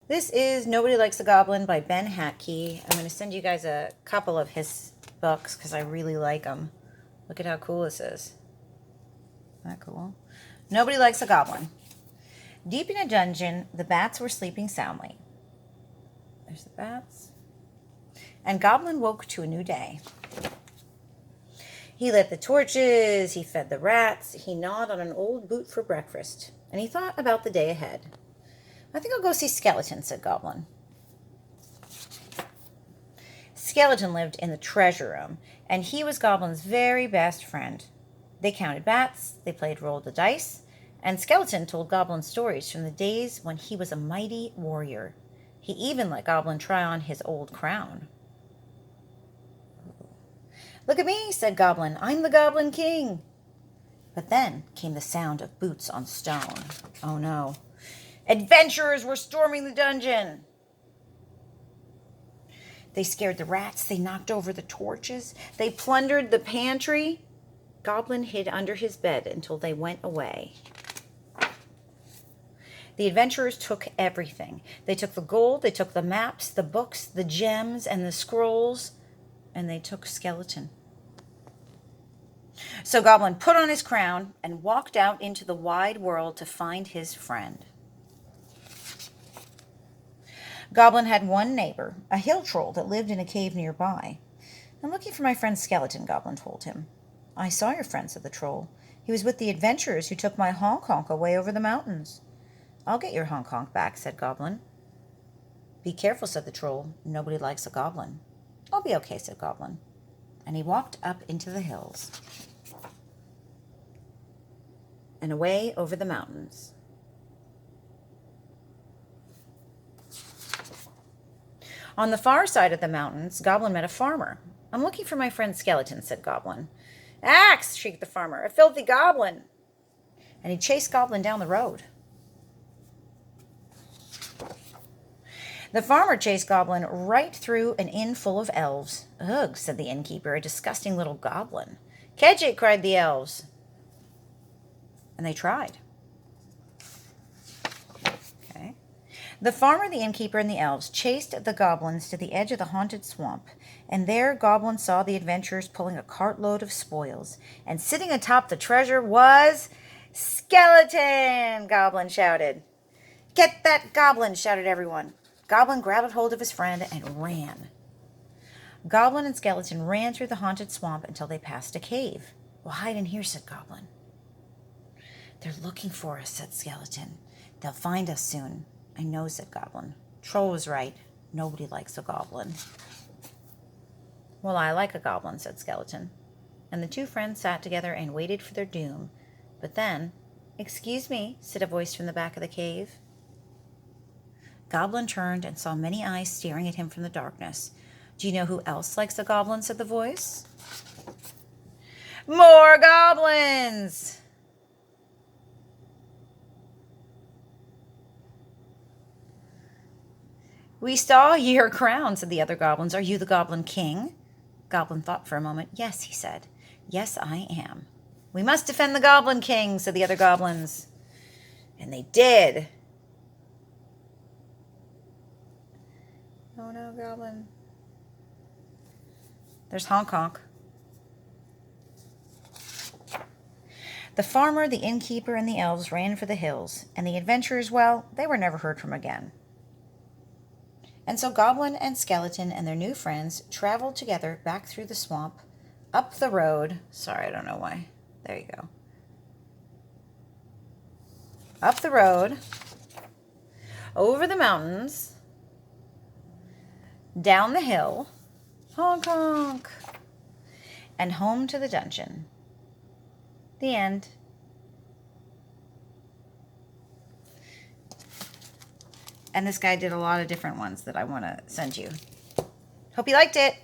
This is Nobody Likes a Goblin by Ben Hatke. I'm going to send you guys a couple of his books because I really like them. Look at how cool this is. Isn't that cool? Nobody Likes a Goblin. Deep in a dungeon, the bats were sleeping soundly. There's the bats. And Goblin woke to a new day. He lit the torches, he fed the rats, he gnawed on an old boot for breakfast, and he thought about the day ahead. I think I'll go see Skeleton, said Goblin. Skeleton lived in the treasure room, and he was Goblin's very best friend. They counted bats, they played roll the dice, and Skeleton told Goblin stories from the days when he was a mighty warrior. He even let Goblin try on his old crown. Look at me, said Goblin. I'm the Goblin King. But then came the sound of boots on stone. Oh no. Adventurers were storming the dungeon. They scared the rats. They knocked over the torches. They plundered the pantry. Goblin hid under his bed until they went away. The adventurers took everything. They took the gold, they took the maps, the books, the gems, and the scrolls, and they took Skeleton. So Goblin put on his crown and walked out into the wide world to find his friend. Goblin had one neighbor, a hill troll that lived in a cave nearby. I'm looking for my friend Skeleton, Goblin told him. I saw your friend, said the troll. He was with the adventurers who took my honk-honk away over the mountains. I'll get your honk-honk back, said Goblin. Be careful, said the troll. Nobody likes a goblin. I'll be okay, said Goblin. And he walked up into the hills and away over the mountains. On the far side of the mountains, Goblin met a farmer. I'm looking for my friend Skeleton, said Goblin. Axe, shrieked the farmer, a filthy goblin. And he chased Goblin down the road. The farmer chased Goblin right through an inn full of elves. Ugh, said the innkeeper, a disgusting little goblin. Catch it, cried the elves. And they tried. Okay. The farmer, the innkeeper, and the elves chased the goblins to the edge of the haunted swamp, and there Goblin saw the adventurers pulling a cartload of spoils, and sitting atop the treasure was Skeleton, Goblin shouted. Get that goblin, shouted everyone. Goblin grabbed hold of his friend and ran. Goblin and Skeleton ran through the haunted swamp until they passed a cave. We'll hide in here, said Goblin. They're looking for us, said Skeleton. They'll find us soon. I know, said Goblin. Troll was right. Nobody likes a goblin. Well, I like a goblin, said Skeleton. And the two friends sat together and waited for their doom. But then, excuse me, said a voice from the back of the cave. Goblin turned and saw many eyes staring at him from the darkness. Do you know who else likes a goblin, said the voice. More goblins! We saw your crown, said the other goblins. Are you the Goblin King? Goblin thought for a moment. Yes, he said. Yes, I am. We must defend the Goblin King, said the other goblins. And they did. Oh no, Goblin. There's Honk Honk. The farmer, the innkeeper, and the elves ran for the hills, and the adventurers, well, they were never heard from again. And so Goblin and Skeleton and their new friends traveled together back through the swamp, up the road. Sorry, I don't know why. There you go. Up the road, over the mountains, down the hill, honk honk, and home to the dungeon. The end. And this guy did a lot of different ones that I want to send you. Hope you liked it.